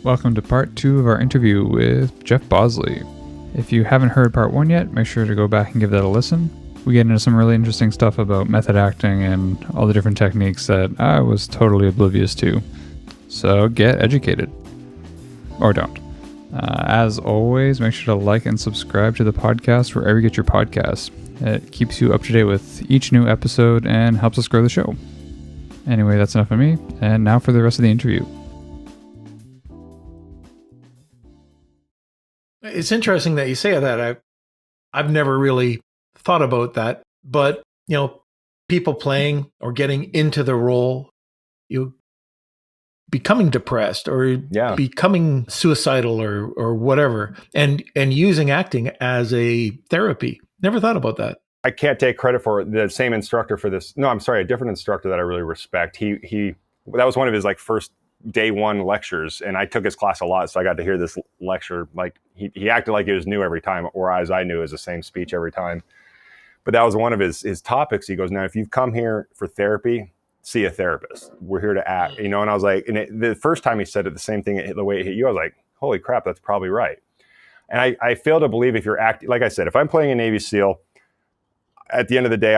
Welcome to part 2 of our interview with Jeff Bosley. If you haven't heard part 1 yet, make sure to go back and give that a listen. We get into some really interesting stuff about method acting and all the different techniques that I was totally oblivious to. So get educated. Or don't. As always, make sure to like and subscribe to the podcast wherever you get your podcasts. It keeps you up to date with each new episode and helps us grow the show. Anyway, that's enough of me, and now for the rest of the interview. It's interesting that you say that. I've never really thought about that, but people playing or getting into the role, becoming depressed or becoming suicidal or whatever, and using acting as a therapy. Never thought about that. I can't take credit for the same instructor for this. No, I'm sorry, a different instructor that I really respect. He that was one of his first day one lectures, and I took his class a lot, so I got to hear this lecture. He acted like it was new every time, whereas I knew it was the same speech every time. But that was one of his topics. He goes, now, if you've come here for therapy, see a therapist. We're here to act, And I was like, the first time he said it, the same thing, the way it hit you, I was like, holy crap, that's probably right. And I fail to believe if you're acting, like I said, if I'm playing a Navy SEAL, at the end of the day,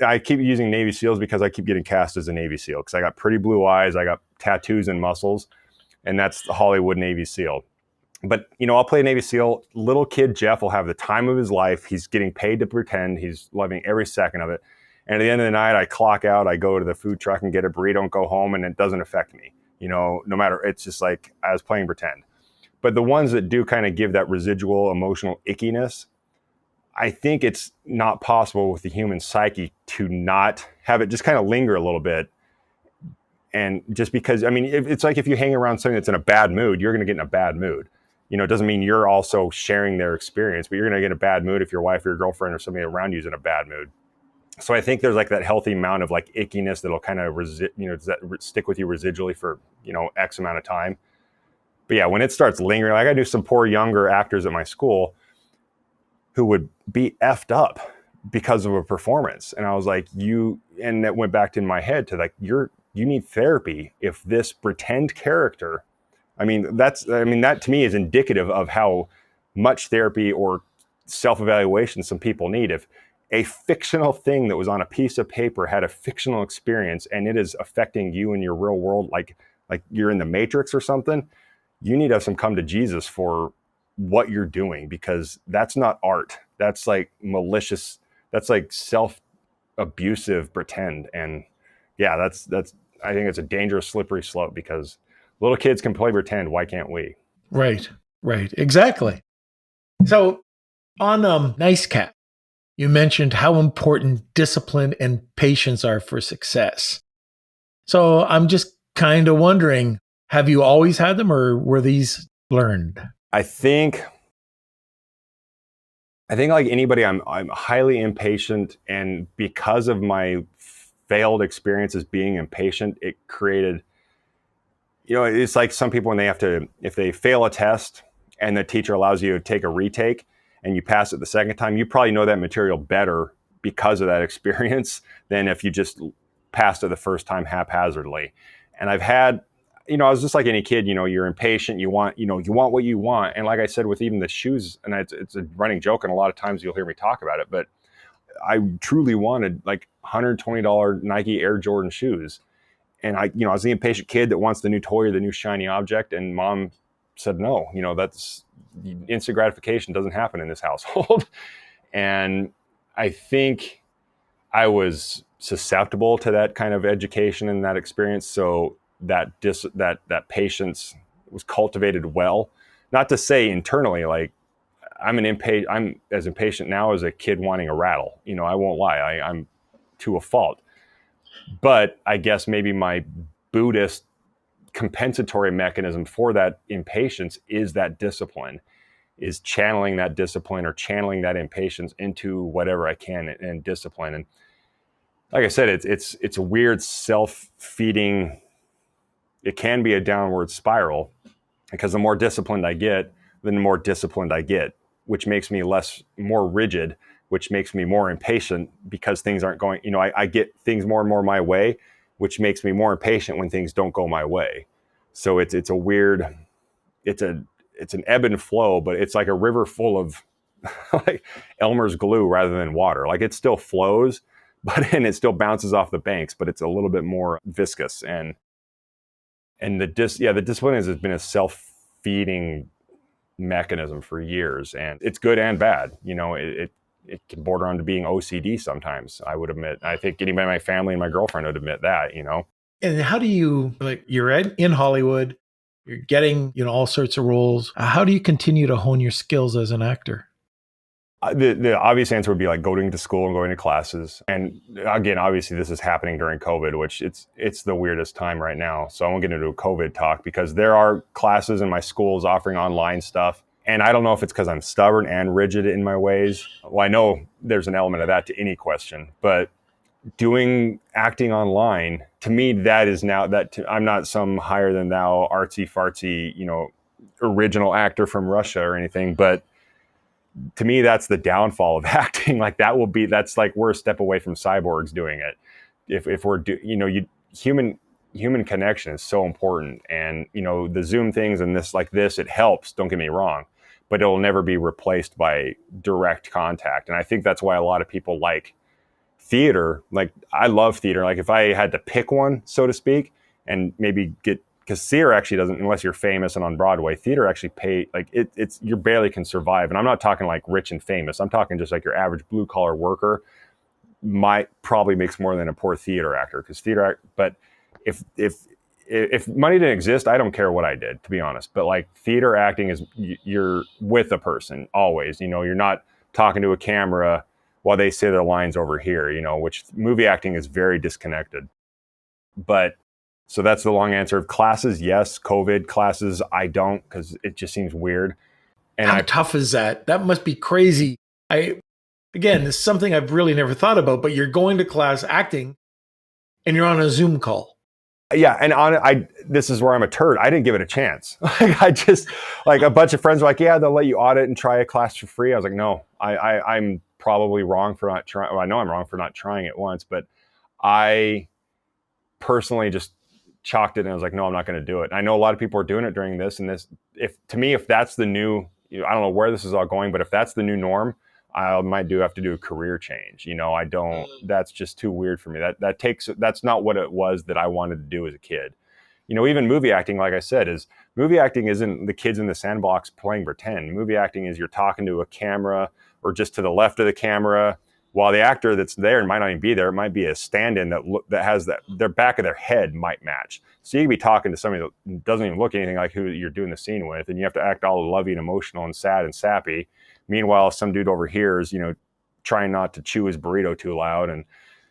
I keep using Navy SEALs because I keep getting cast as a Navy SEAL because I got pretty blue eyes, I got tattoos and muscles, and that's the Hollywood Navy SEAL. But, I'll play a Navy SEAL. Little kid Jeff will have the time of his life. He's getting paid to pretend. He's loving every second of it. And at the end of the night, I clock out, I go to the food truck and get a burrito and go home, and it doesn't affect me. No matter, it's just like I was playing pretend. But the ones that do kind of give that residual emotional ickiness, I think it's not possible with the human psyche to not have it just kind of linger a little bit. And just because, it's like if you hang around something that's in a bad mood, you're going to get in a bad mood. It doesn't mean you're also sharing their experience, but you're going to get in a bad mood if your wife or your girlfriend or somebody around you is in a bad mood. So I think there's that healthy amount of ickiness that'll kind of stick with you residually for, X amount of time. But yeah, when it starts lingering, I knew some poor younger actors at my school who would be effed up because of a performance. And I was like, and that went back to in my head to you need therapy if this pretend character, that to me is indicative of how much therapy or self-evaluation some people need. If a fictional thing that was on a piece of paper had a fictional experience and it is affecting you in your real world, like you're in the Matrix or something, you need to have some come to Jesus for what you're doing, because that's not art. That's malicious. That's self-abusive pretend. And yeah, that's I think it's a dangerous slippery slope, because little kids can play pretend. Why can't we? Right. Exactly. So on Nice Cat, you mentioned how important discipline and patience are for success. So I'm just kind of wondering, have you always had them, or were these learned? I think like anybody, I'm highly impatient, and because of my failed experiences being impatient, it created, it's like some people when if they fail a test and the teacher allows you to take a retake and you pass it the second time, you probably know that material better because of that experience than if you just passed it the first time haphazardly. And I've had, I was just like any kid, you're impatient, you want what you want. And like I said, with even the shoes, and it's a running joke, and a lot of times you'll hear me talk about it, but I truly wanted $120 Nike Air Jordan shoes. And I was the impatient kid that wants the new toy or the new shiny object. And mom said, no, that's instant gratification doesn't happen in this household. And I think I was susceptible to that kind of education and that experience. So that patience was cultivated well. Not to say internally, I'm as impatient now as a kid wanting a rattle. I won't lie, I'm to a fault. But I guess maybe my Buddhist compensatory mechanism for that impatience is that discipline, is channeling that discipline or channeling that impatience into whatever I can and discipline. And like I said, it's a weird self-feeding. It can be a downward spiral, because the more disciplined I get, the more disciplined I get, which makes me more rigid, which makes me more impatient because things aren't going, I get things more and more my way, which makes me more impatient when things don't go my way. So it's a weird it's an ebb and flow, but it's like a river full of like Elmer's glue rather than water. Like it still flows, and it still bounces off the banks, but it's a little bit more viscous. And the discipline has been a self-feeding mechanism for years, and it's good and bad. It can border on to being OCD sometimes, I would admit. I think anybody in my family and my girlfriend would admit that. And how do you, like, you're in Hollywood, you're getting, all sorts of roles. How do you continue to hone your skills as an actor? The obvious answer would be like going to school and going to classes. And again, obviously this is happening during COVID, which it's the weirdest time right now. So I won't get into a COVID talk, because there are classes in my schools offering online stuff. And I don't know if it's because I'm stubborn and rigid in my ways. Well, I know there's an element of that to any question, but doing acting online, to me, that is now I'm not some higher than thou artsy fartsy, original actor from Russia or anything, but to me, that's the downfall of acting. Like that's like we're a step away from cyborgs doing it. If we're human connection is so important, and the Zoom things and this it helps. Don't get me wrong, but it'll never be replaced by direct contact. And I think that's why a lot of people like theater. Like I love theater. Like if I had to pick one, so to speak, and maybe because theater actually doesn't, unless you're famous and on Broadway, theater actually it's you barely can survive. And I'm not talking like rich and famous. I'm talking just like your average blue collar worker probably makes more than a poor theater actor, because but if money didn't exist, I don't care what I did, to be honest. But like theater acting is you're with a person always, you're not talking to a camera while they say their lines over here, which movie acting is very disconnected. But so that's the long answer. Of classes, yes. COVID classes, I don't, because it just seems weird. And how tough is that? That must be crazy. Again, this is something I've really never thought about, but you're going to class acting and you're on a Zoom call. Yeah, and this is where I'm a turd. I didn't give it a chance. I just, like, a bunch of friends were like, yeah, they'll let you audit and try a class for free. I was like, no, I'm probably wrong for not trying. Well, I know I'm wrong for not trying it once, but I personally just chalked it and I was like, no, I'm not going to do it. And I know a lot of people are doing it during this, and this, if that's the new, I don't know where this is all going, but if that's the new norm, I might have to do a career change. That's just too weird for me. That's not what it was that I wanted to do as a kid. Even movie acting, like I said, movie acting isn't the kids in the sandbox playing pretend. Movie acting is you're talking to a camera or just to the left of the camera, while the actor that's there might not even be there. It might be a stand-in that has their back of their head might match. So you can be talking to somebody that doesn't even look anything like who you're doing the scene with, and you have to act all lovey and emotional and sad and sappy. Meanwhile, some dude over here is, trying not to chew his burrito too loud. And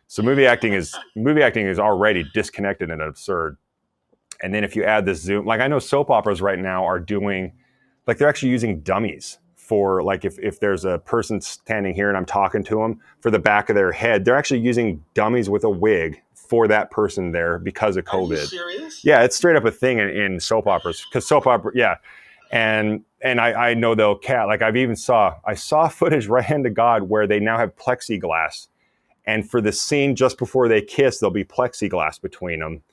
so movie acting is already disconnected and absurd. And then if you add this Zoom, like I know soap operas right now are doing, like they're actually using dummies for, like, if there's a person standing here and I'm talking to them, for the back of their head, they're actually using dummies with a wig for that person there because of COVID. Are you serious? Yeah, it's straight up a thing in soap operas, because soap opera, yeah. And I know they'll like I saw footage, right hand to God, where they now have plexiglass, and for the scene just before they kiss, there'll be plexiglass between them,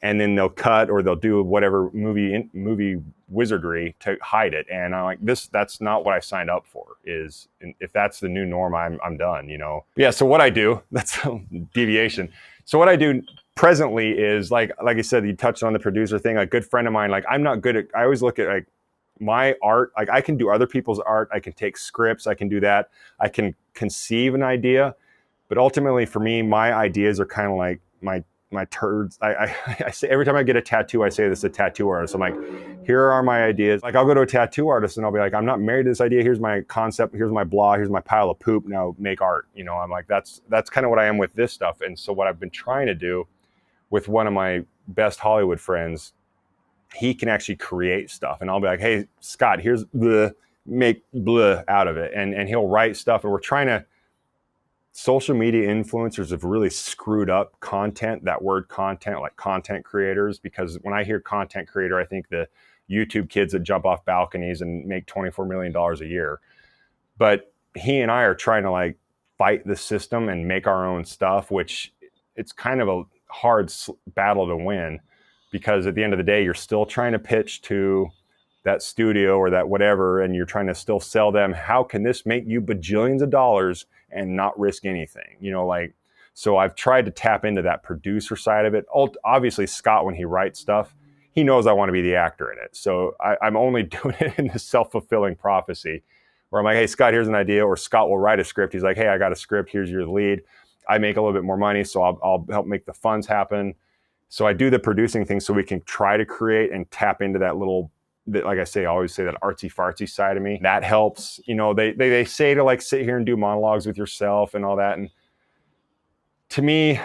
and then they'll cut or they'll do whatever movie wizardry to hide it. And I'm like, that's not what I signed up for. If that's the new norm, I'm done. Yeah. So what I do, that's a deviation. So what I do presently is like I said, you touched on the producer thing. A good friend of mine, like I'm not good at. I always look at like my art, like I can do other people's art. I can take scripts. I can do that. I can conceive an idea, but ultimately for me, my ideas are kind of like my turds. I say every time I get a tattoo, I say this is a tattoo artist. I'm like, here are my ideas. Like I'll go to a tattoo artist and I'll be like, I'm not married to this idea. Here's my concept. Here's my blah. Here's my pile of poop. Now make art. I'm like, that's kind of what I am with this stuff. And so what I've been trying to do with one of my best Hollywood friends, he can actually create stuff. And I'll be like, hey, Scott, here's make blah out of it. And he'll write stuff. And we're trying to, social media influencers have really screwed up content, that word content, like content creators, because when I hear content creator, I think the YouTube kids that jump off balconies and make $24 million a year. But he and I are trying to like fight the system and make our own stuff, which it's kind of a hard battle to win, because at the end of the day, you're still trying to pitch to that studio or that whatever, and you're trying to still sell them, how can this make you bajillions of dollars and not risk anything? So I've tried to tap into that producer side of it. Obviously, Scott, when he writes stuff, he knows I want to be the actor in it. So I'm only doing it in the self-fulfilling prophecy where I'm like, hey, Scott, here's an idea. Or Scott will write a script. He's like, hey, I got a script. Here's your lead. I make a little bit more money, so I'll help make the funds happen. So I do the producing thing so we can try to create and tap into that little, like I always say, that artsy fartsy side of me. That helps. They say to like sit here and do monologues with yourself and all that. And to me,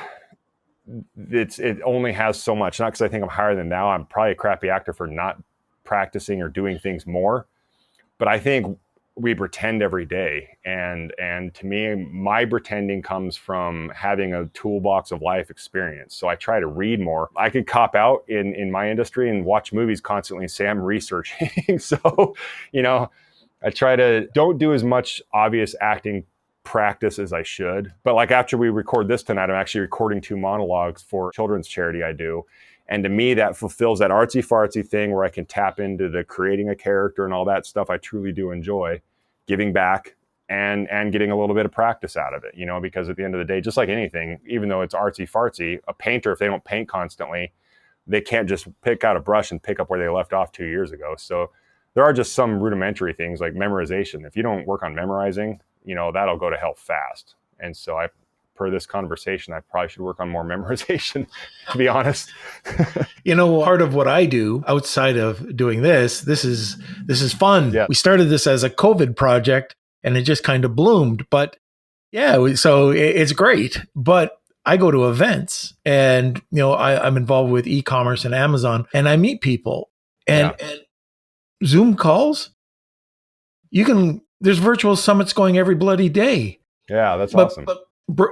it only has so much. Not because I think I'm higher than thou. I'm probably a crappy actor for not practicing or doing things more. But I think we pretend every day. And to me, my pretending comes from having a toolbox of life experience. So I try to read more. I could cop out in my industry and watch movies constantly and say I'm researching. So, I try to don't do as much obvious acting practice as I should. But like after we record this tonight, I'm actually recording 2 monologues for children's charity I do. And to me, that fulfills that artsy fartsy thing where I can tap into the creating a character and all that stuff I truly do enjoy, giving back and getting a little bit of practice out of it, because at the end of the day, just like anything, even though it's artsy fartsy, a painter, if they don't paint constantly, they can't just pick out a brush and pick up where they left off 2 years ago. So there are just some rudimentary things like memorization. If you don't work on memorizing, that'll go to hell fast. And so per this conversation, I probably should work on more memorization, to be honest. Part of what I do outside of doing this is fun. Yeah. We started this as a COVID project and it just kind of bloomed, but so it's great. But I go to events and, I'm involved with e-commerce and Amazon and I meet people and Zoom calls. There's virtual summits going every bloody day. Yeah, that's awesome.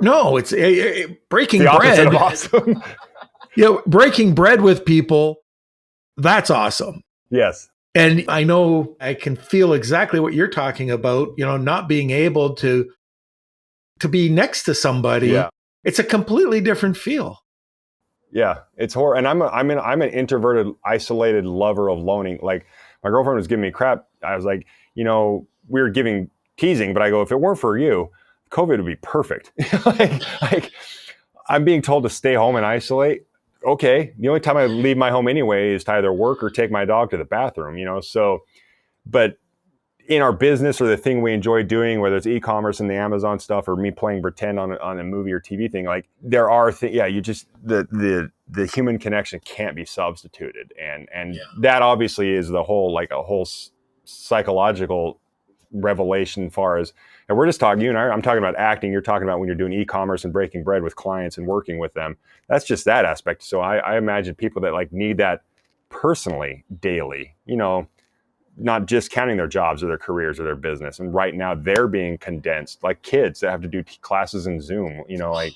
No, it's breaking the bread. Of awesome. Breaking bread with people. That's awesome. Yes. And I know I can feel exactly what you're talking about, not being able to be next to somebody. Yeah. It's a completely different feel. Yeah, it's horrible. And I'm an introverted, isolated lover of loning. Like my girlfriend was giving me crap. I was like, we were teasing, but I go, if it weren't for you, COVID would be perfect. like I'm being told to stay home and isolate. Okay. The only time I leave my home anyway is to either work or take my dog to the bathroom, so, but in our business or the thing we enjoy doing, whether it's e-commerce and the Amazon stuff or me playing pretend on a movie or TV thing, like there are things, you just, the human connection can't be substituted. And that obviously is a whole psychological revelation as far as, and we're just talking, you and I'm talking about acting. You're talking about when you're doing e-commerce and breaking bread with clients and working with them. That's just that aspect. So I imagine people that need that personally daily, not just counting their jobs or their careers or their business. And right now they're being condensed, like kids that have to do classes in Zoom, I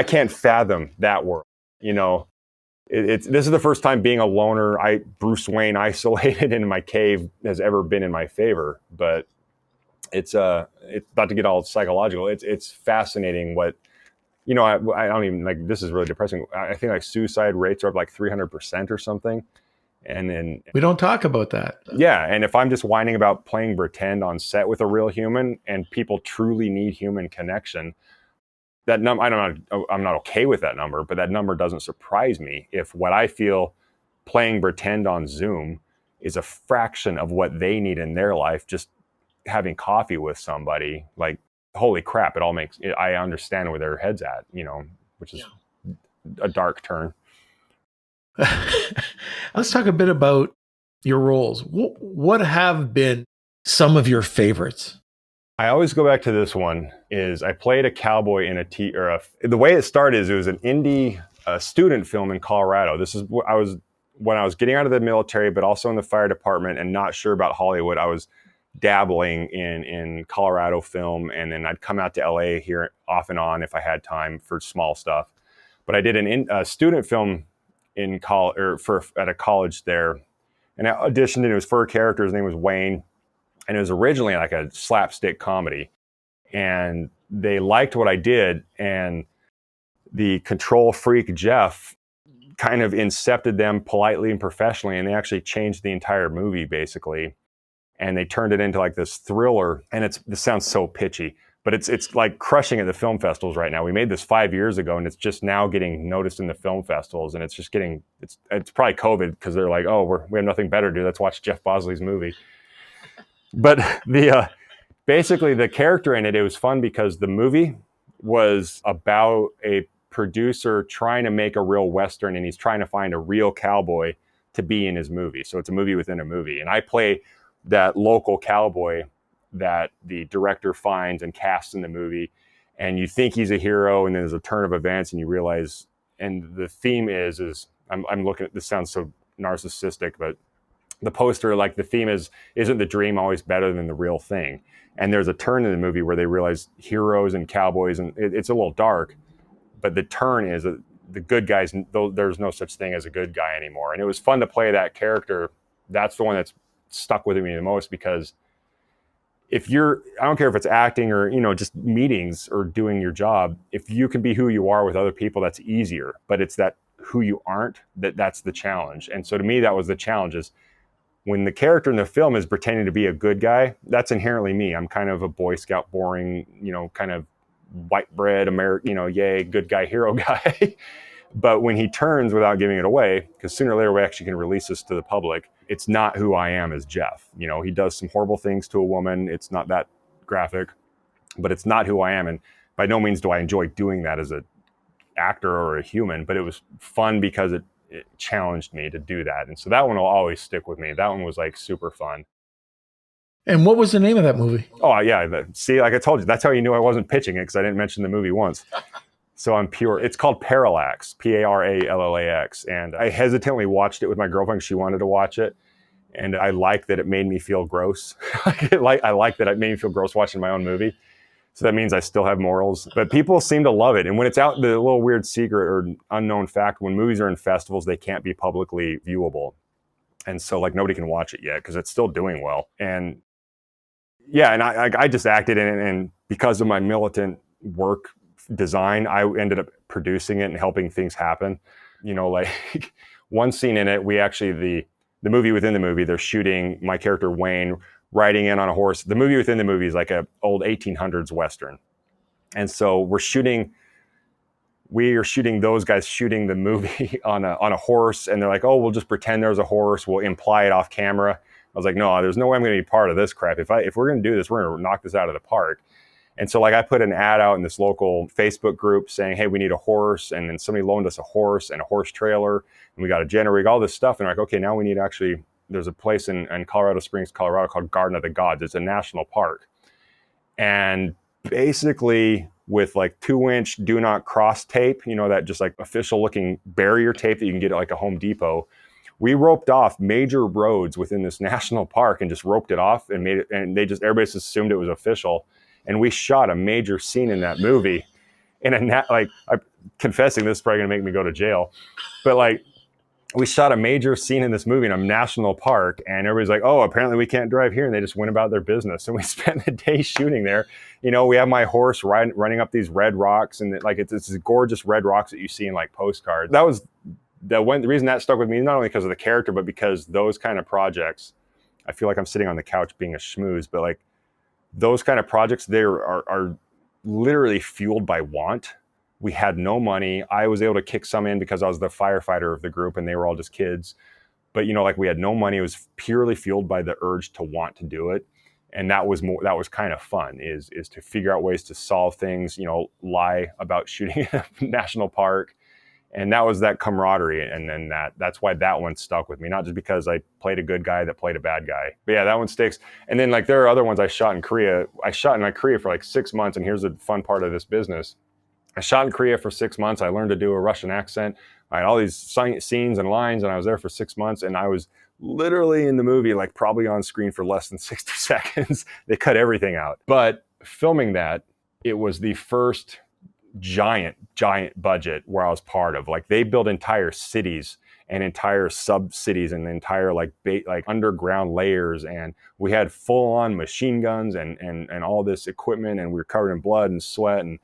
can't fathom that world, This is the first time being a loner, Bruce Wayne isolated in my cave has ever been in my favor. But it's not to get all psychological. It's fascinating what, I don't even this is really depressing. I think suicide rates are up 300% or something. And then we don't talk about that. Yeah. And if I'm just whining about playing pretend on set with a real human and people truly need human connection, that number, I'm not okay with that number, but that number doesn't surprise me if what I feel playing pretend on Zoom is a fraction of what they need in their life. Just having coffee with somebody, holy crap, I understand where their head's at, which is a dark turn. Let's talk a bit about your roles. What have been some of your favorites? I always go back to this one. Is I played a cowboy in the way it started is it was an indie student film in Colorado. This is what when I was getting out of the military, but also in the fire department and not sure about Hollywood. I was dabbling in Colorado film, and then I'd come out to LA here off and on if I had time for small stuff. But I did a student film in at a college there, and I auditioned, and it was for a character. His name was Wayne, and it was originally like a slapstick comedy, and they liked what I did, and the control freak Jeff kind of incepted them politely and professionally, and they actually changed the entire movie basically. And they turned it into like this thriller. And this sounds so pitchy, but it's like crushing at the film festivals right now. We made this 5 years ago, and it's just now getting noticed in the film festivals. And it's just getting, it's probably COVID, because they're like, oh, we have nothing better to do. Let's watch Jeff Bosley's movie. But basically the character in it, it was fun because the movie was about a producer trying to make a real Western, and he's trying to find a real cowboy to be in his movie. So it's a movie within a movie. And I play that local cowboy that the director finds and casts in the movie. And you think he's a hero, and then there's a turn of events, and you realize, and the theme is I'm looking at, this sounds so narcissistic, but the poster, like the theme isn't the dream always better than the real thing? And there's a turn in the movie where they realize heroes and cowboys, and it's a little dark, but the turn is that the good guys, there's no such thing as a good guy anymore. And it was fun to play that character. That's the one that's stuck with me the most, because I don't care if it's acting or, just meetings or doing your job, if you can be who you are with other people, that's easier. But it's that who you aren't, that's the challenge. And so to me, that was the challenge, is when the character in the film is pretending to be a good guy, that's inherently me. I'm kind of a Boy Scout, boring, kind of white bread, American, yay, good guy, hero guy. But when he turns, without giving it away, because sooner or later we actually can release this to the public, it's not who I am as Jeff. He does some horrible things to a woman. It's not that graphic, but it's not who I am. And by no means do I enjoy doing that as an actor or a human, but it was fun because it challenged me to do that. And so that one will always stick with me. That one was like super fun. And what was the name of that movie? Oh, yeah. See, like I told you, that's how you knew I wasn't pitching it, because I didn't mention the movie once. So I'm pure. It's called Parallax, Parallax. And I hesitantly watched it with my girlfriend because she wanted to watch it. And I like that it made me feel gross. I like that it made me feel gross watching my own movie. So that means I still have morals. But people seem to love it. And when it's out, the little weird secret or unknown fact, when movies are in festivals, they can't be publicly viewable. And so like nobody can watch it yet because it's still doing well. And yeah, and I just acted in it. And because of my militant work design, I ended up producing it and helping things happen. Like one scene in it, we actually, the movie within the movie, they're shooting my character Wayne riding in on a horse. The movie within the movie is like a old 1800s Western. And so we are shooting those guys shooting the movie on a horse. And they're like, oh, we'll just pretend there's a horse. We'll imply it off camera. I was like, no, there's no way I'm going to be part of this crap. If we're going to do this, we're going to knock this out of the park. And so like I put an ad out in this local Facebook group saying, hey, we need a horse. And then somebody loaned us a horse and a horse trailer. And we got a generator, all this stuff. And they're like, okay, now we need there's a place in Colorado Springs, Colorado called Garden of the Gods. It's a national park. And basically with like 2-inch do not cross tape, that just like official looking barrier tape that you can get at like a Home Depot, we roped off major roads within this national park and just roped it off and made it. And everybody just assumed it was official. And we shot a major scene in that movie I'm confessing this is probably going to make me go to jail, but like we shot a major scene in this movie in a national park, and everybody's like, oh, apparently we can't drive here. And they just went about their business. And we spent the day shooting there. We have my horse running up these red rocks, and it's these gorgeous red rocks that you see in like postcards. That was the reason that stuck with me, not only because of the character, but because those kind of projects, I feel like I'm sitting on the couch being a schmooze, but like, those kind of projects, they are literally fueled by want. We had no money. I was able to kick some in because I was the firefighter of the group and they were all just kids. But, we had no money. It was purely fueled by the urge to want to do it. And that was kind of fun, is to figure out ways to solve things, lie about shooting in a national park. And that was that camaraderie. And then that's why that one stuck with me. Not just because I played a good guy that played a bad guy. But yeah, that one sticks. And then like there are other ones I shot in Korea. I shot in Korea for like 6 months. And here's the fun part of this business. I shot in Korea for 6 months. I learned to do a Russian accent. I had all these scenes and lines, and I was there for 6 months. And I was literally in the movie, like probably on screen for less than 60 seconds. They cut everything out. But filming that, it was the first giant budget where I was part of. Like they built entire cities and entire sub-cities and entire like underground layers, and we had full-on machine guns and all this equipment, and we were covered in blood and sweat, and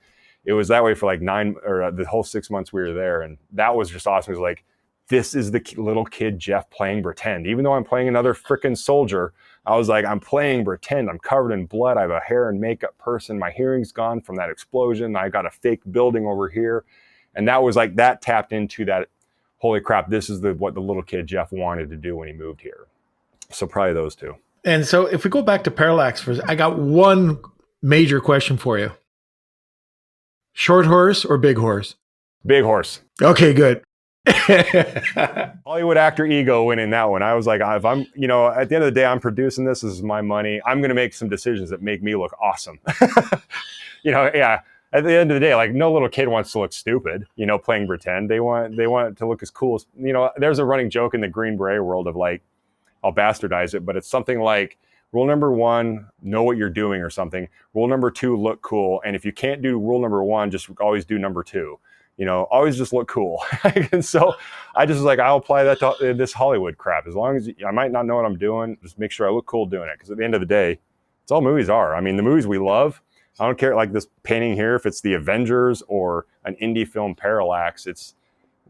it was that way for like the whole 6 months we were there. And that was just awesome. It was like this is the little kid Jeff playing pretend. Even though I'm playing another freaking soldier, I was like, I'm playing pretend. I'm covered in blood. I have a hair and makeup person. My hearing's gone from that explosion. I got a fake building over here. And that was like, that tapped into that, holy crap, this is what the little kid Jeff wanted to do when he moved here. So probably those two. And so if we go back to Parallax, I got one major question for you. Short horse or big horse? Big horse. Okay, good. Hollywood actor ego winning that one. I was like, if I'm, at the end of the day, I'm producing this is my money. I'm going to make some decisions that make me look awesome. Yeah. At the end of the day, like no little kid wants to look stupid, playing pretend. They want it to look as cool as, there's a running joke in the Green Beret world of like, I'll bastardize it, but it's something like rule number 1, know what you're doing or something. Rule number 2, look cool. And if you can't do rule number 1, just always do number 2. Always just look cool. And so I just was like, I'll apply that to this Hollywood crap. As long as I might not know what I'm doing, just make sure I look cool doing it. Because at the end of the day, it's all movies are. I mean, the movies we love, I don't care like this painting here, if it's the Avengers or an indie film Parallax,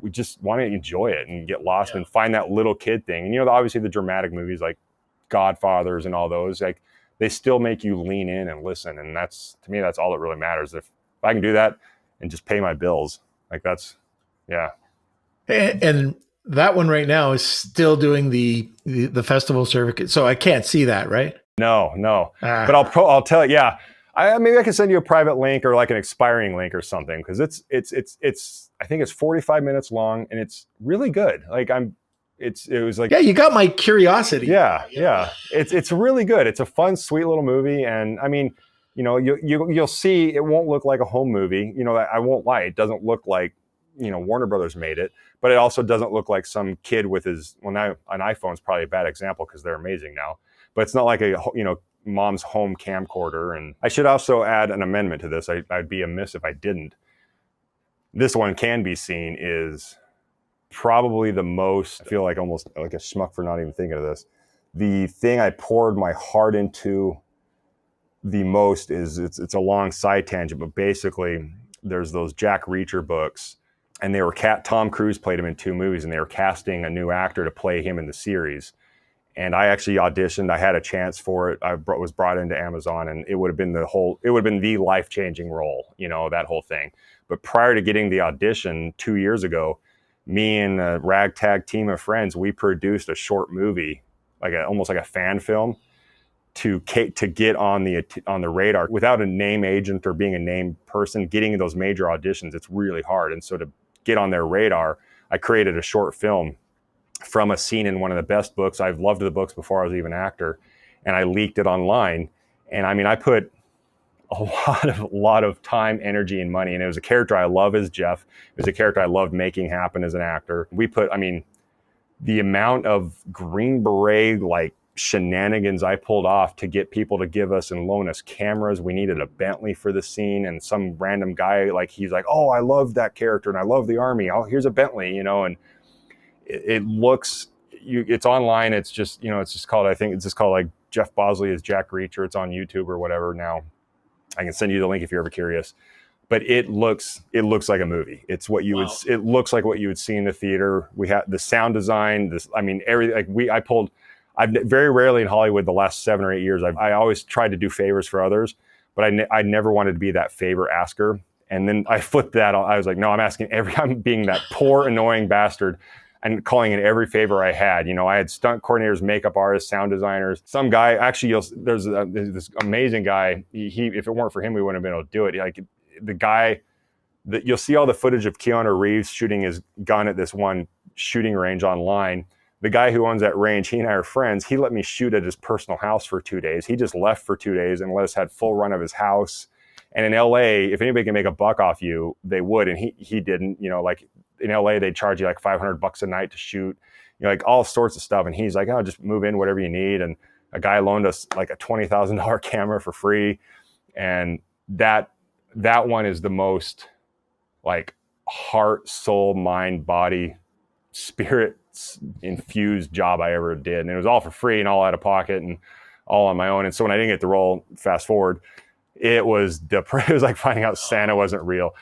we just want to enjoy it and get lost and find that little kid thing. And, obviously the dramatic movies like Godfathers and all those, like they still make you lean in and listen. And to me, that's all that really matters. If I can do that and just pay my bills, like that's, yeah. And that one right now is still doing the festival circuit. So I can't see that, right? No. But I'll tell you, yeah. Maybe I can send you a private link or like an expiring link or something. Cause it's I think it's 45 minutes long and it's really good. Like it was like, yeah, you got my curiosity. Yeah. It's really good. It's a fun, sweet little movie. And I mean, you'll see it won't look like a home movie. I won't lie. It doesn't look like, Warner Brothers made it, but it also doesn't look like some kid with an iPhone's probably a bad example because they're amazing now, but it's not like mom's home camcorder. And I should also add an amendment to this. I'd be amiss if I didn't. This one can be seen is probably the most, I feel like almost like a schmuck for not even thinking of this. The thing I poured my heart into the most is it's a long side tangent, but basically there's those Jack Reacher books and Tom Cruise played him in 2 movies and they were casting a new actor to play him in the series. And I actually auditioned. I had a chance for it. I was brought into Amazon and it would have been the life-changing role, that whole thing. But prior to getting the audition 2 years ago, me and a ragtag team of friends, we produced a short movie, almost like a fan film, to get on the radar without a name agent or being a named person. Getting those major auditions, it's really hard. And so to get on their radar, I created a short film from a scene in one of the best books. I've loved the books before I was even an actor, and I leaked it online. And I mean, I put a lot of time, energy, and money. And it was a character I love as Jeff. It was a character I loved making happen as an actor. The amount of Green Beret, like shenanigans I pulled off to get people to give us and loan us cameras. We needed a Bentley for the scene, and some random guy, he's like, oh, I love that character and I love the Army. Oh, here's a Bentley, and it looks, it's online. It's just, it's just called like Jeff Bosley as Jack Reacher. It's on YouTube or whatever now. I can send you the link if you're ever curious. But it looks like a movie. It's what you it looks like what you would see in the theater. We had the sound design, I've very rarely in Hollywood the last 7 or 8 years, I always tried to do favors for others, but I never wanted to be that favor asker. And then I flipped that. I was like, no, I'm being that poor, annoying bastard and calling in every favor I had. I had stunt coordinators, makeup artists, sound designers. Some guy, actually, there's this amazing guy. He, if it weren't for him, we wouldn't have been able to do it. Like the guy that you'll see all the footage of Keanu Reeves shooting his gun at this one shooting range online. The guy who owns that range, he and I are friends. He let me shoot at his personal house for 2 days. He just left for 2 days and let us have full run of his house. And in LA, if anybody can make a buck off you, they would. And he didn't, like in LA, they'd charge you like $500 a night to shoot, like all sorts of stuff. And he's like, oh, just move in whatever you need. And a guy loaned us like a $20,000 camera for free. And that one is the most like heart, soul, mind, body, spirit infused job I ever did. And it was all for free and all out of pocket and all on my own. And so when I didn't get the role, fast forward, it was like finding out Santa wasn't real,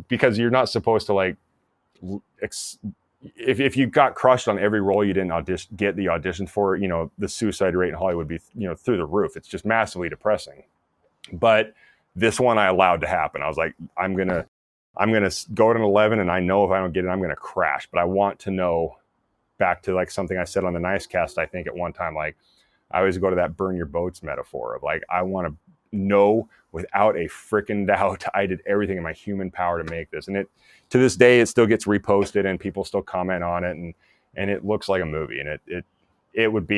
because you're not supposed to if you got crushed on every role you didn't get the audition for, the suicide rate in Hollywood would be, through the roof. It's just massively depressing. But this one I allowed to happen. I was like, I'm gonna go at an 11, and I know if I don't get it, I'm gonna crash. But I want to know, back to like something I said on the Nice Cast, I think at one time, like I always go to that burn your boats metaphor of like, I want to know without a freaking doubt I did everything in my human power to make this. And to this day, it still gets reposted and people still comment on it, and it looks like a movie. And it would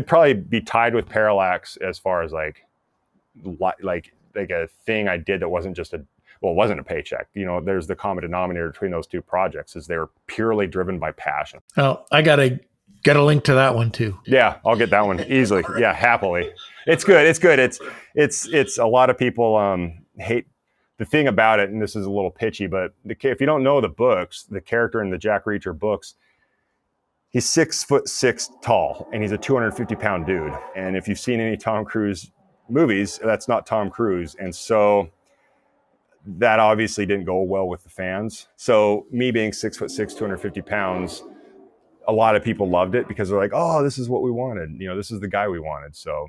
probably be tied with Parallax as far as like a thing I did that wasn't just it wasn't a paycheck. There's the common denominator between those two projects is they were purely driven by passion. Oh, I gotta get a link to that one too. Yeah, I'll get that one easily. Yeah, happily. It's good. It's a lot of people hate the thing about it, and this is a little pitchy, but if you don't know the books, the character in the Jack Reacher books, he's 6'6" tall, and he's a 250-pound dude. And if you've seen any Tom Cruise movies, that's not Tom Cruise. And so that obviously didn't go well with the fans. So me being 6'6", 250 pounds, a lot of people loved it because they're like, oh, this is what we wanted. This is the guy we wanted. So,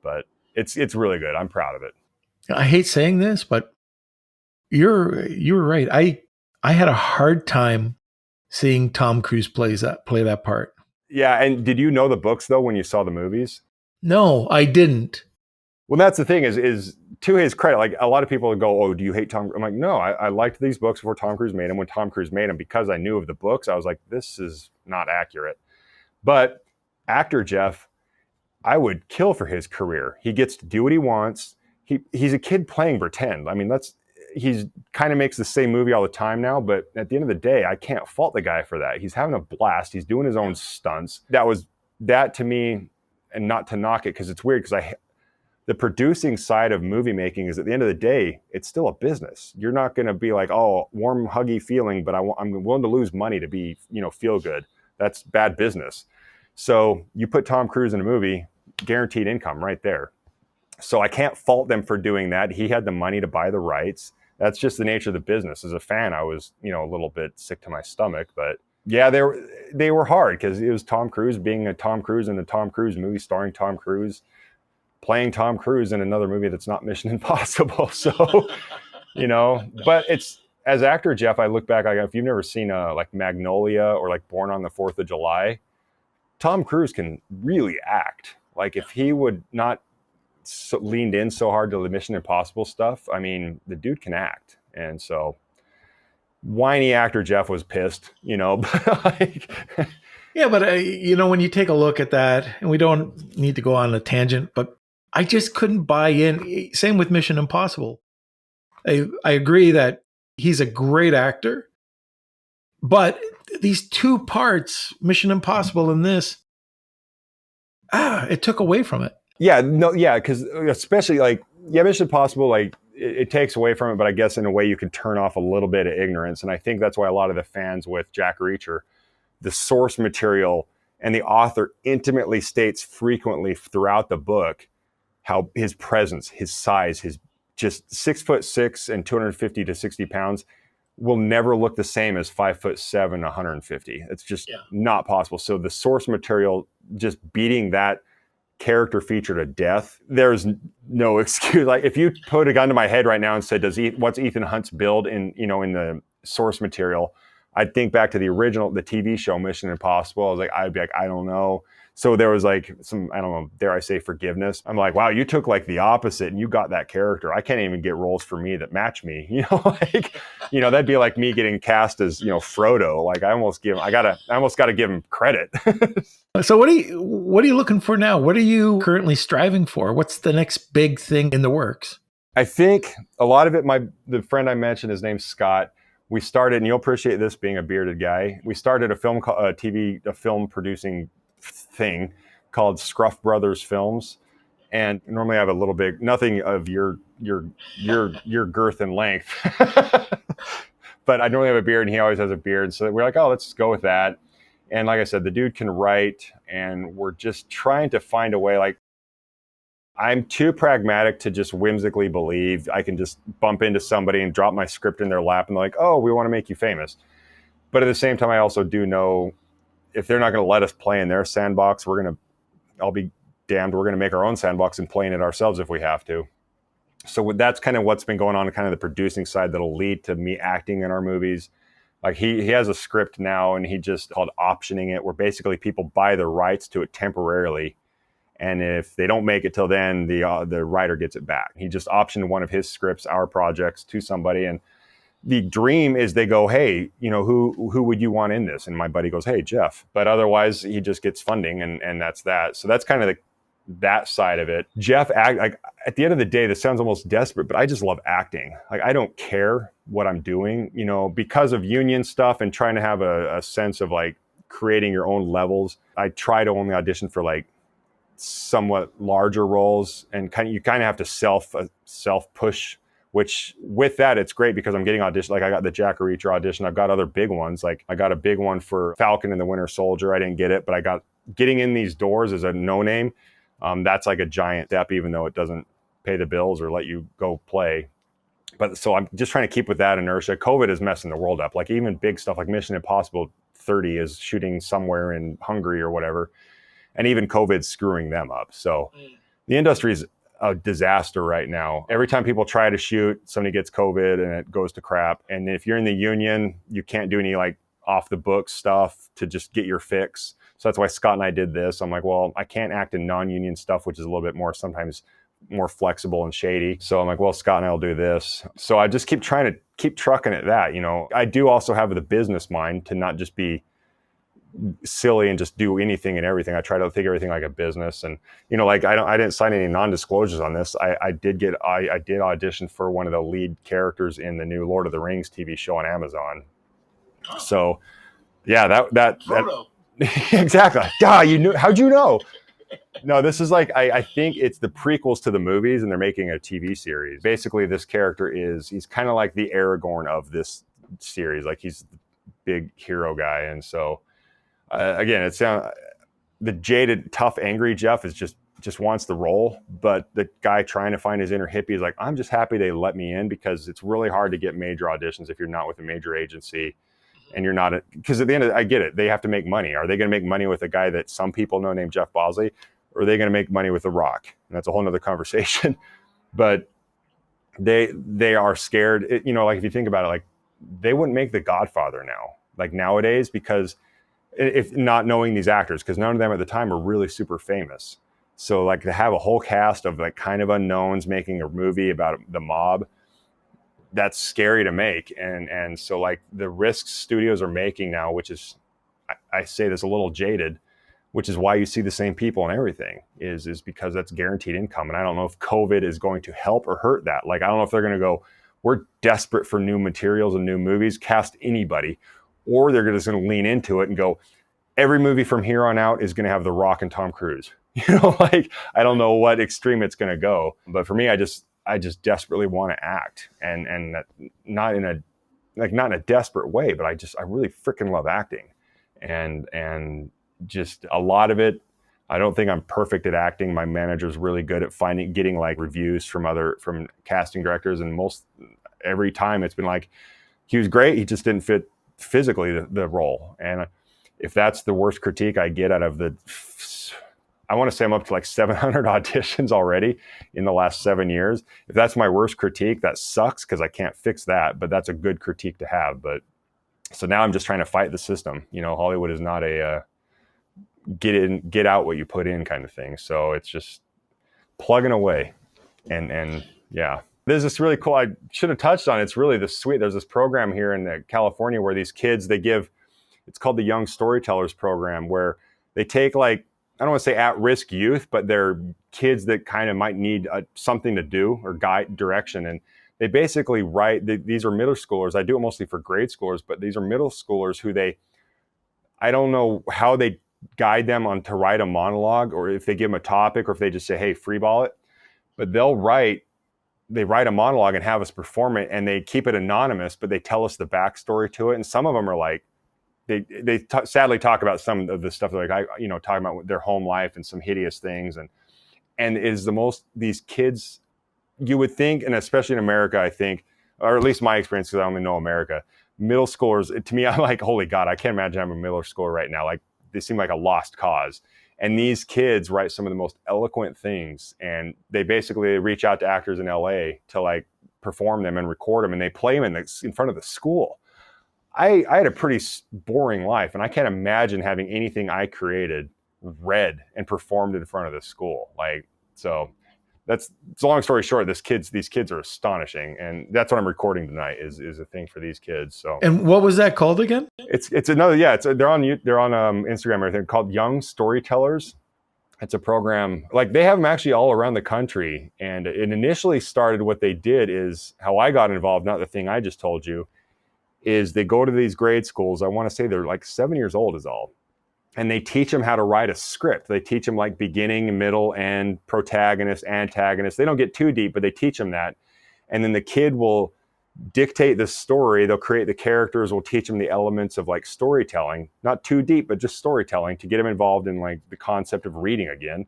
but it's really good. I'm proud of it. I hate saying this, but you were right. I had a hard time seeing Tom Cruise play that part. Yeah. And did you know the books though, when you saw the movies? No, I didn't. Well, that's the thing is to his credit, like a lot of people go, oh, do you hate Tom? I'm like, no, I liked these books before Tom Cruise made them. When Tom Cruise made them, because I knew of the books, I was like, this is not accurate. But Actor Jeff, I would kill for his career. He gets to do what he wants. He's a kid playing pretend. I mean, he's kind of makes the same movie all the time now, but at the end of the day, I can't fault the guy for that. He's having a blast. He's doing his own stunts. That to me, and not to knock it, because it's weird, because the producing side of movie making is, at the end of the day, it's still a business. You're not going to be like, oh, warm, huggy feeling, but I'm willing to lose money to be, feel good. That's bad business. So you put Tom Cruise in a movie, guaranteed income right there. So I can't fault them for doing that. He had the money to buy the rights. That's just the nature of the business. As a fan, I was, a little bit sick to my stomach, but yeah, they were hard because it was Tom Cruise being a Tom Cruise in the Tom Cruise movie, starring Tom Cruise, playing Tom Cruise in another movie that's not Mission Impossible. So, but it's, as Actor Jeff, I look back, if you've never seen like Magnolia or like Born on the 4th of July, Tom Cruise can really act. Like if he would not leaned in so hard to the Mission Impossible stuff, I mean, the dude can act. And so whiny Actor Jeff was pissed, but like, yeah, but when you take a look at that, and we don't need to go on a tangent, but I just couldn't buy in. Same with Mission Impossible. I agree that he's a great actor, but these two parts, Mission Impossible and this, it took away from it. Yeah, no, yeah, because especially Mission Impossible, it takes away from it, but I guess in a way you can turn off a little bit of ignorance. And I think that's why a lot of the fans with Jack Reacher, the source material and the author intimately states frequently throughout the book how his presence, his size, his just 6'6" and 250 to 60 pounds will never look the same as 5'7", 150. It's just not possible. So the source material just beating that character feature to death, there's no excuse. Like if you put a gun to my head right now and said, what's Ethan Hunt's build in the source material? I'd think back to the TV show Mission Impossible. I'd be like, I don't know. So there was some, I don't know, dare I say forgiveness. I'm like, wow, you took the opposite and you got that character. I can't even get roles for me that match me. That'd be like me getting cast as, Frodo. I almost got to give him credit. So what are you looking for now? What are you currently striving for? What's the next big thing in the works? I think a lot of it, the friend I mentioned, his name's Scott. We started, and you'll appreciate this being a bearded guy. We started a film producing thing called Scruff Brothers Films. And normally I have a little big, nothing of your girth and length, but I normally have a beard and he always has a beard. So we're like, oh, let's go with that. And like I said, the dude can write, and we're just trying to find a way. I'm too pragmatic to just whimsically believe I can just bump into somebody and drop my script in their lap and they're like, oh, we want to make you famous. But at the same time, I also do know if they're not going to let us play in their sandbox, I'll be damned, we're going to make our own sandbox and play in it ourselves if we have to. So that's kind of what's been going on, kind of the producing side that'll lead to me acting in our movies. Like he has a script now, and he just called optioning it, where basically people buy the rights to it temporarily. And if they don't make it till then, the writer gets it back. He just optioned one of his scripts, our projects, to somebody. And the dream is they go, hey, who would you want in this? And my buddy goes, hey, Jeff. But otherwise, he just gets funding, and that's that. So that's kind of that side of it. Jeff, like at the end of the day, this sounds almost desperate, but I just love acting. Like I don't care what I'm doing, because of union stuff and trying to have a sense of like creating your own levels. I try to only audition for like somewhat larger roles, and you kind of have to self push. Which with that, it's great because I'm getting auditions. Like I got the Jack Reacher audition. I've got other big ones. Like I got a big one for Falcon and the Winter Soldier. I didn't get it, but I got getting in these doors as a no name. That's like a giant step, even though it doesn't pay the bills or let you go play. But so I'm just trying to keep with that inertia. COVID is messing the world up. Like even big stuff like Mission Impossible 30 is shooting somewhere in Hungary or whatever. And even COVID's screwing them up. So the industry is a disaster right now. Every time people try to shoot, somebody gets COVID and it goes to crap. And if you're in the union, you can't do any like off the books stuff to just get your fix. So that's why Scott and I did this. I'm like, well, I can't act in non-union stuff, which is a little bit more, sometimes more flexible and shady. So I'm like, well, Scott and I will do this. So I just keep trying to keep trucking at that. I do also have the business mind to not just be silly and just do anything and everything. I try to think everything like a business. And like I didn't sign any non-disclosures on this. I did audition for one of the lead characters in the new Lord of the Rings TV show on Amazon. So yeah, that exactly. You knew. How'd you know? No, this is like I think it's the prequels to the movies, and they're making a TV series. Basically, this character he's kind of like the Aragorn of this series. Like he's the big hero guy, and so again, it's the jaded, tough, angry Jeff is just wants the role, but the guy trying to find his inner hippie is like, I'm just happy they let me in, because it's really hard to get major auditions if you're not with a major agency. And you're not, because at the end of it, I get it. They have to make money. Are they going to make money with a guy that some people know named Jeff Bosley? Or are they going to make money with The Rock? And that's a whole nother conversation. But they are scared. Like if you think about it, like they wouldn't make The Godfather now, like nowadays, because if not knowing these actors, because none of them at the time were really super famous. So like to have a whole cast of like kind of unknowns making a movie about the mob, that's scary to make. And so like the risks studios are making now, which is, I say this a little jaded, which is why you see the same people and everything is because that's guaranteed income. And I don't know if COVID is going to help or hurt that. Like, I don't know if they're going to go, we're desperate for new materials and new movies, cast anybody, or they're just going to lean into it and go, every movie from here on out is going to have The Rock and Tom Cruise. Like, I don't know what extreme it's going to go. But for me, I just desperately want to act, and not in a desperate way, but I really freaking love acting, and just a lot of it. I don't think I'm perfect at acting. My manager's really good at getting like reviews from casting directors, and every time it's been like, he was great, he just didn't fit physically the role. And if that's the worst critique I get out of I want to say I'm up to like 700 auditions already in the last 7 years. If that's my worst critique, that sucks, because I can't fix that, but that's a good critique to have. But so now I'm just trying to fight the system. Hollywood is not a get out what you put in kind of thing. So it's just plugging away. And yeah, there's this really cool, I should have touched on, it's really sweet. There's this program here in California where these kids, it's called the Young Storytellers Program, where they take like, I don't want to say at-risk youth, but they're kids that kind of might need something to do or direction. And they basically write, these are middle schoolers. I do it mostly for grade schoolers, but these are middle schoolers who I don't know how they guide them on to write a monologue, or if they give them a topic, or if they just say, hey, freeball it. But they write a monologue and have us perform it, and they keep it anonymous, but they tell us the backstory to it. And some of them are like, they sadly talk about some of the stuff like talking about their home life and some hideous things, and it is these kids, you would think, and especially in America, I think, or at least my experience, because I only know America, middle schoolers, to me, I'm like, holy God, I can't imagine I'm a middle schooler right now. Like, they seem like a lost cause. And these kids write some of the most eloquent things. And they basically reach out to actors in LA to like perform them and record them. And they play them in front of the school. I had a pretty boring life. And I can't imagine having anything I created read and performed in front of the school. Like, so it's a long story short. These kids are astonishing. And that's what I'm recording tonight is a thing for these kids. So, And what was that called again? it's another, yeah, they're on Instagram and everything, called Young Storytellers. It's a program, like they have them actually all around the country. And it initially started, what they did is how I got involved, not the thing I just told you, is they go to these grade schools. I want to say they're like 7 years old is all. And they teach them how to write a script. They teach them like beginning, middle, and protagonist, antagonist. They don't get too deep, but they teach them that. And then the kid will dictate the story. They'll create the characters. We'll teach them the elements of like storytelling, not too deep, but just storytelling to get them involved in like the concept of reading again.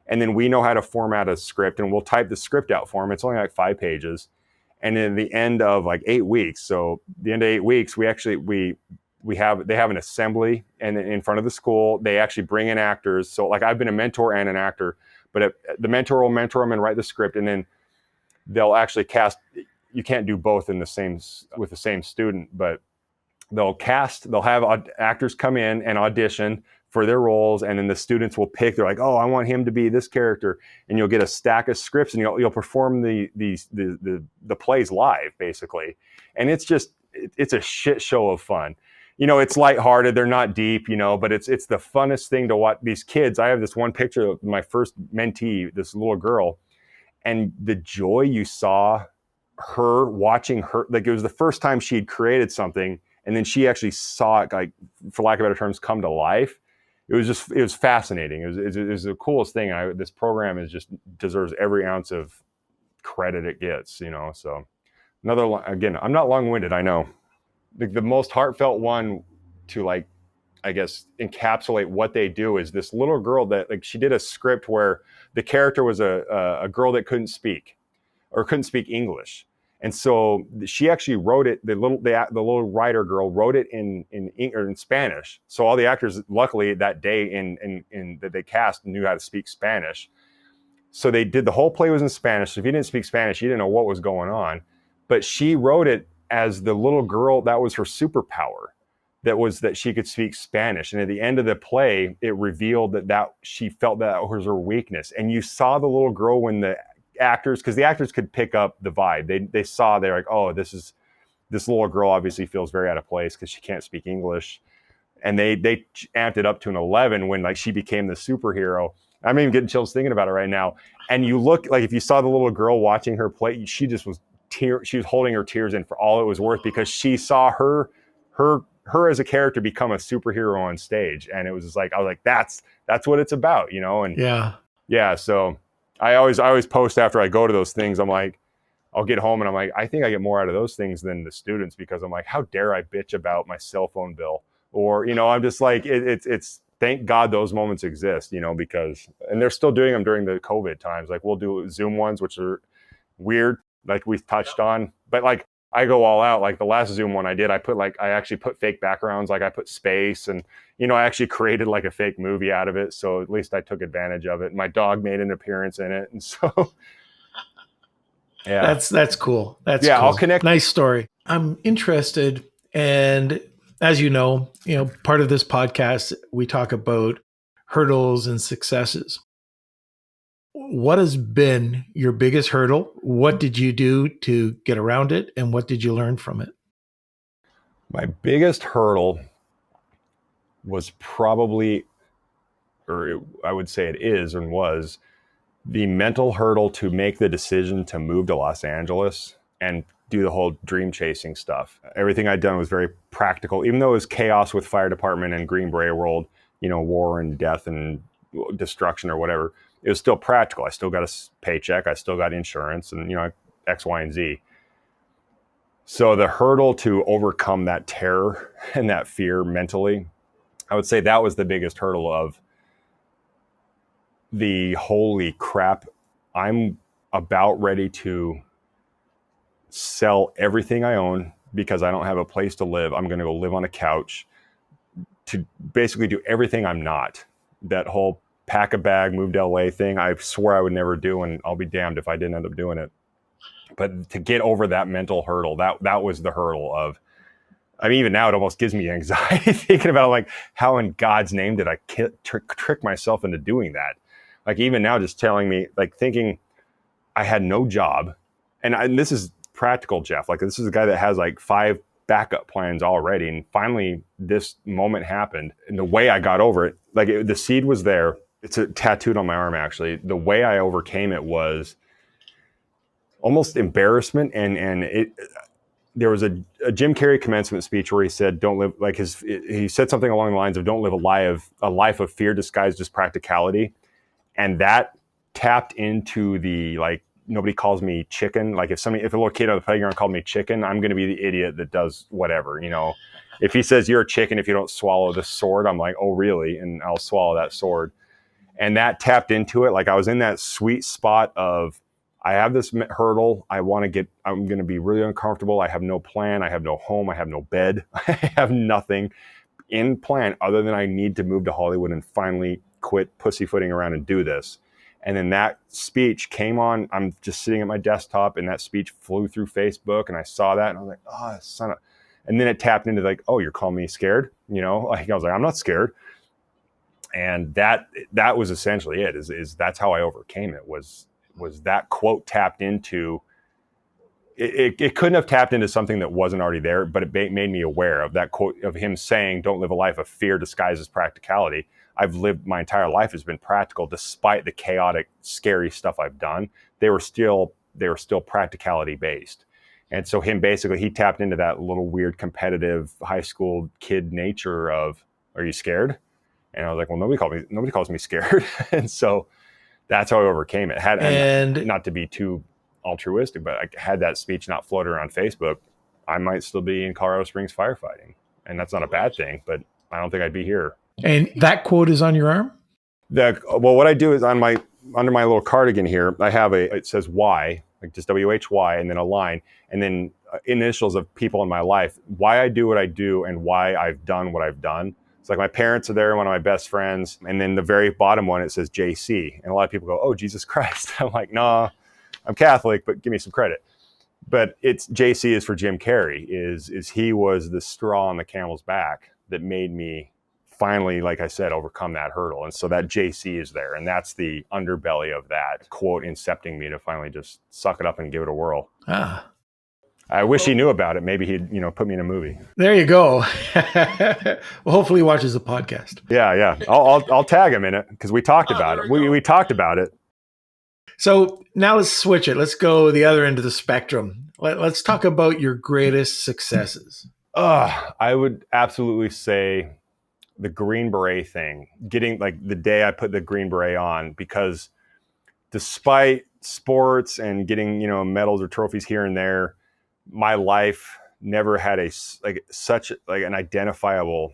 And then we know how to format a script, and we'll type the script out for them. It's only like 5 pages. And in the end of like 8 weeks, so the end of 8 weeks, they have an assembly and in front of the school. They actually bring in actors. So like I've been a mentor and an actor, but the mentor will mentor them and write the script, and then they'll actually cast. You can't do both with the same student, but they'll have actors come in and audition for their roles, and then the students will pick. They're like, oh, I want him to be this character, and you'll get a stack of scripts, and you'll perform the plays live, basically. And it's a shit show of fun. It's lighthearted. They're not deep, but it's the funnest thing to watch these kids. I have this one picture of my first mentee, this little girl, and the joy you saw her watching her, like it was the first time she had created something, and then she actually saw it, like, for lack of better terms, come to life. It was fascinating. It was the coolest thing. This program deserves every ounce of credit it gets, so again, I'm not long-winded, I know. The most heartfelt one to, like, I guess, encapsulate what they do is this little girl that, like, she did a script where the character was a girl that couldn't speak English. And so she actually wrote it. The little writer girl wrote it in Spanish. So all the actors, luckily that day that they cast, knew how to speak Spanish. So they did, the whole play was in Spanish. So if you didn't speak Spanish, you didn't know what was going on. But she wrote it as the little girl, that was her superpower. That she could speak Spanish. And at the end of the play, it revealed that she felt that was her weakness. And you saw the little girl when the actors, because the actors could pick up the vibe. They saw, they're like, oh, this little girl obviously feels very out of place because she can't speak English. And they amped it up to an 11 when, like, she became the superhero. I'm even getting chills thinking about it right now. And you look, like, if you saw the little girl watching her play, she just was she was holding her tears in for all it was worth, because she saw her as a character become a superhero on stage. And it was just like, I was like, that's what it's about, And yeah. So I always post after I go to those things. I'm like, I'll get home and I'm like, I think I get more out of those things than the students, because I'm like, how dare I bitch about my cell phone bill? Or, I'm just like, it's thank God those moments exist, because, and they're still doing them during the COVID times. Like, we'll do Zoom ones, which are weird, like we've touched on, but like, I go all out. Like the last Zoom one I did, I actually put fake backgrounds. Like I put space, and, I actually created like a fake movie out of it. So at least I took advantage of it. My dog made an appearance in it. And so, yeah, that's cool. That's cool. I'll connect. Nice story. I'm interested. And as you know, part of this podcast, we talk about hurdles and successes. What has been your biggest hurdle? What did you do to get around it? And what did you learn from it? My biggest hurdle was probably, I would say it is and was, the mental hurdle to make the decision to move to Los Angeles and do the whole dream chasing stuff. Everything I'd done was very practical, even though it was chaos with fire department and Green Beret world, war and death and destruction or whatever. It was still practical. I still got a paycheck. I still got insurance and, X, Y, and Z. So the hurdle to overcome that terror and that fear mentally, I would say that was the biggest hurdle of the holy crap, I'm about ready to sell everything I own, because I don't have a place to live. I'm going to go live on a couch to basically do everything I'm not. That whole pack a bag, move to LA thing, I swore I would never do, and I'll be damned if I didn't end up doing it. But to get over that mental hurdle, that was the hurdle of, I mean, even now it almost gives me anxiety thinking about like, how in God's name did I trick myself into doing that? Like even now, just telling me, like thinking I had no job, and this is practical, Jeff. Like this is a guy that has like 5 backup plans already, and finally this moment happened. And the way I got over it, like the seed was there. It's tattooed on my arm actually. The way I overcame it was almost embarrassment, and it. There was a Jim Carrey commencement speech where he said, "Don't live like his." He said something along the lines of, "Don't live a life of fear disguised as practicality," and that tapped into the like, nobody calls me chicken. Like if a little kid on the playground called me chicken, I'm going to be the idiot that does whatever. You know, if he says you're a chicken if you don't swallow the sword, I'm like, oh really? And I'll swallow that sword. And that tapped into it. Like I was in that sweet spot of, I have this hurdle. I'm going to be really uncomfortable. I have no plan. I have no home. I have no bed. I have nothing in plan other than I need to move to Hollywood and finally quit pussyfooting around and do this. And then that speech came on. I'm just sitting at my desktop and that speech flew through Facebook and I saw that and I was like, oh, son of, and then it tapped into like, oh, you're calling me scared? You know, like I was like, I'm not scared. And that was essentially it, is that's how I overcame it, was that quote tapped into, it couldn't have tapped into something that wasn't already there, but it made me aware of that quote of him saying, don't live a life of fear disguised as practicality. I've lived, my entire life has been practical despite the chaotic, scary stuff I've done. They were still practicality based. And so he tapped into that little weird competitive high school kid nature of, are you scared? And I was like, well, nobody calls me scared. And so that's how I overcame it. And not to be too altruistic, but I had that speech not floated around Facebook, I might still be in Colorado Springs firefighting. And that's not a bad thing, but I don't think I'd be here. And that quote is on your arm? Well, what I do is under my little cardigan here, I have it says Y, like just WHY, and then a line, and then initials of people in my life, why I do what I do and why I've done what I've done. It's like my parents are there, one of my best friends. And then the very bottom one, it says JC. And a lot of people go, oh, Jesus Christ. I'm like, nah, I'm Catholic, but give me some credit. But it's JC is for Jim Carrey, is he was the straw on the camel's back that made me finally, like I said, overcome that hurdle. And so that JC is there. And that's the underbelly of that quote incepting me to finally just suck it up and give it a whirl. I wish he knew about it. Maybe he'd, put me in a movie. There you go. Well, hopefully he watches the podcast. Yeah. I'll tag him in it because we talked about it. We talked about it. So now let's switch it. Let's go the other end of the spectrum. Let's talk about your greatest successes. I would absolutely say the Green Beret thing. Getting like the day I put the Green Beret on, because despite sports and getting, medals or trophies here and there, my life never had such an identifiable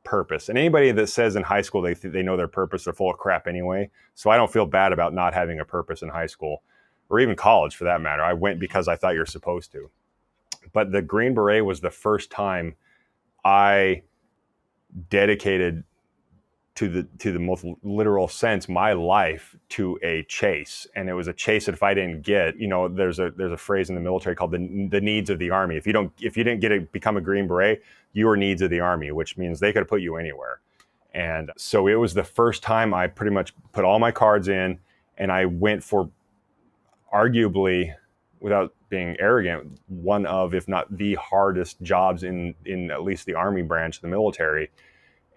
purpose. And anybody that says in high school they know their purpose, they're full of crap anyway. So I don't feel bad about not having a purpose in high school or even college for that matter. I went because I thought you're supposed to. But the Green Beret was the first time I dedicated to the most literal sense my life to a chase. And it was a chase that if I didn't get, there's a phrase in the military called the needs of the Army. If you didn't get to become a Green Beret, you were needs of the Army, which means they could have put you anywhere. And so it was the first time I pretty much put all my cards in, and I went for arguably, without being arrogant, one of, if not the hardest jobs in at least the Army branch of the military.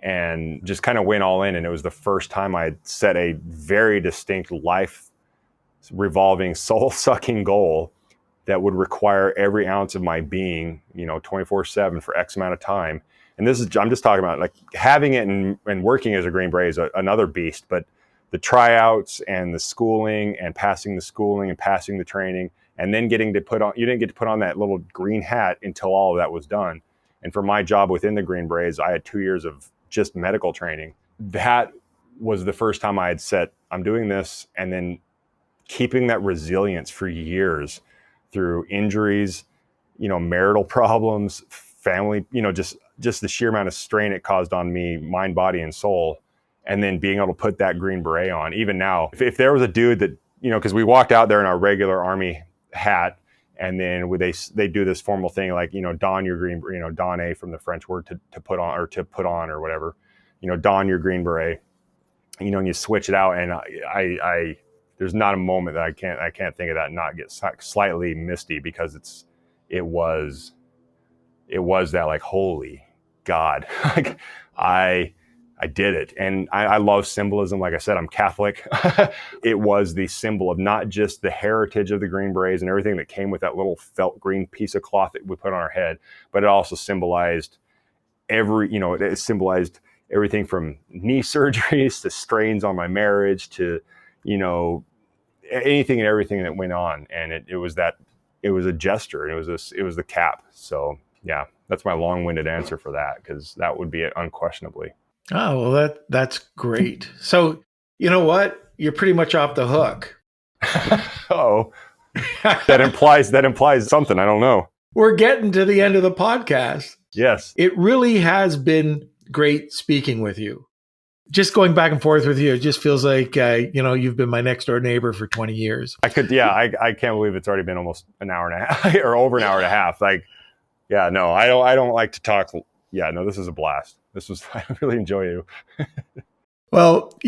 And just kind of went all in. And it was the first time I had set a very distinct life revolving, soul sucking goal that would require every ounce of my being, 24/7 for X amount of time. And I'm just talking about like having it and working as a Green Beret is another beast, but the tryouts and the schooling and passing the schooling and passing the training, and then you didn't get to put on that little green hat until all of that was done. And for my job within the Green Berets, I had 2 years of just medical training. That was the first time I had said, I'm doing this, and then keeping that resilience for years through injuries, marital problems, family, just the sheer amount of strain it caused on me, mind, body, and soul. And then being able to put that Green Beret on, even now, if there was a dude that, because we walked out there in our regular Army hat, and then they do this formal thing like, don your green, don a from the French word to put on, or to put on or whatever, don your Green Beret, and you switch it out. And I there's not a moment that I can't think of that and not get slightly misty, because it was that, like, holy God, like I did it. And I love symbolism. Like I said, I'm Catholic. It was the symbol of not just the heritage of the Green Berets and everything that came with that little felt green piece of cloth that we put on our head, but it also symbolized it symbolized everything from knee surgeries to strains on my marriage to, anything and everything that went on. And it was a gesture, and it was the cap. So yeah, that's my long-winded answer for that, because that would be it unquestionably. Oh, well, that's great. So, you know what? You're pretty much off the hook. Oh, that implies something. I don't know. We're getting to the end of the podcast. Yes. It really has been great speaking with you. Just going back and forth with you, it just feels like, you've been my next door neighbor for 20 years. I can't believe it's already been almost an hour and a half or over an hour and a half. Like, yeah, no, I don't like to talk. Yeah, no, this is a blast. I really enjoy you. Well,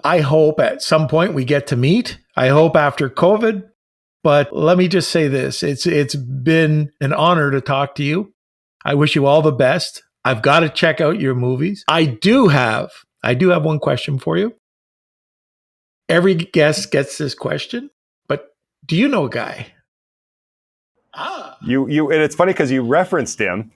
I hope at some point we get to meet. I hope after COVID, but let me just say this. It's been an honor to talk to you. I wish you all the best. I've got to check out your movies. I do have one question for you. Every guest gets this question, but do you know a guy? You and it's funny because you referenced him.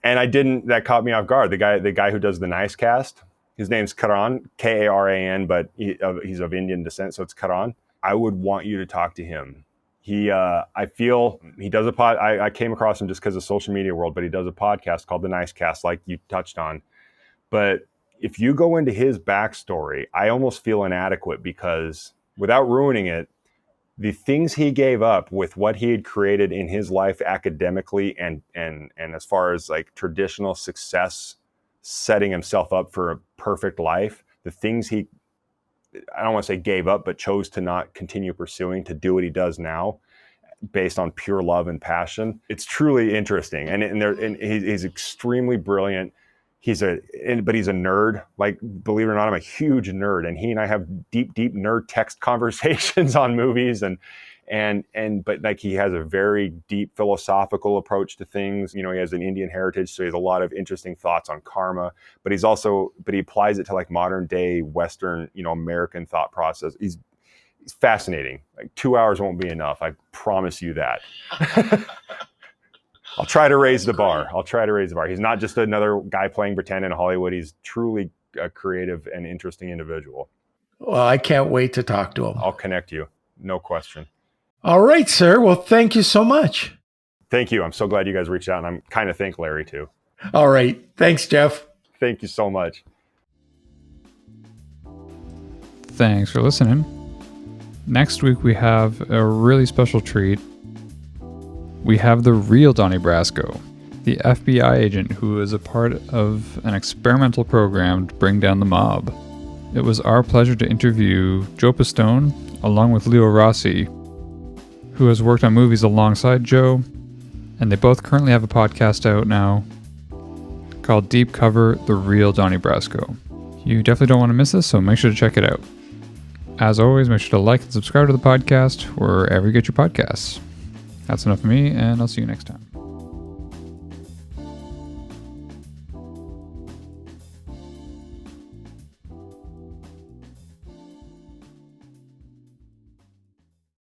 And that caught me off guard. The guy who does the Nice Cast, his name's Karan, Karan, but he's of Indian descent, so it's Karan. I would want you to talk to him. I feel he does I came across him just because of social media world, but he does a podcast called The Nice Cast, like you touched on. But if you go into his backstory, I almost feel inadequate, because without ruining it, the things he gave up with what he had created in his life academically and as far as like traditional success, setting himself up for a perfect life, the things I don't want to say gave up, but chose to not continue pursuing, to do what he does now based on pure love and passion. It's truly interesting. And he's extremely brilliant. But he's a nerd. Like, believe it or not, I'm a huge nerd, and he and I have deep nerd text conversations on movies, but like, he has a very deep philosophical approach to things. He has an Indian heritage, so he has a lot of interesting thoughts on karma, but he applies it to like modern day Western, American thought process. He's fascinating. Like, 2 hours won't be enough. I promise you that. I'll try to raise the bar. He's not just another guy playing pretend in Hollywood. He's truly a creative and interesting individual. Well, I can't wait to talk to him. I'll connect you. No question. All right, sir. Well, thank you so much. Thank you. I'm so glad you guys reached out, and I'm kind of thank Larry too. All right. Thanks, Jeff. Thank you so much. Thanks for listening. Next week, we have a really special treat. We have the real Donnie Brasco, the FBI agent who is a part of an experimental program to bring down the mob. It was our pleasure to interview Joe Pistone, along with Leo Rossi, who has worked on movies alongside Joe, and they both currently have a podcast out now called Deep Cover, The Real Donnie Brasco. You definitely don't want to miss this, so make sure to check it out. As always, make sure to like and subscribe to the podcast wherever you get your podcasts. That's enough for me, and I'll see you next time.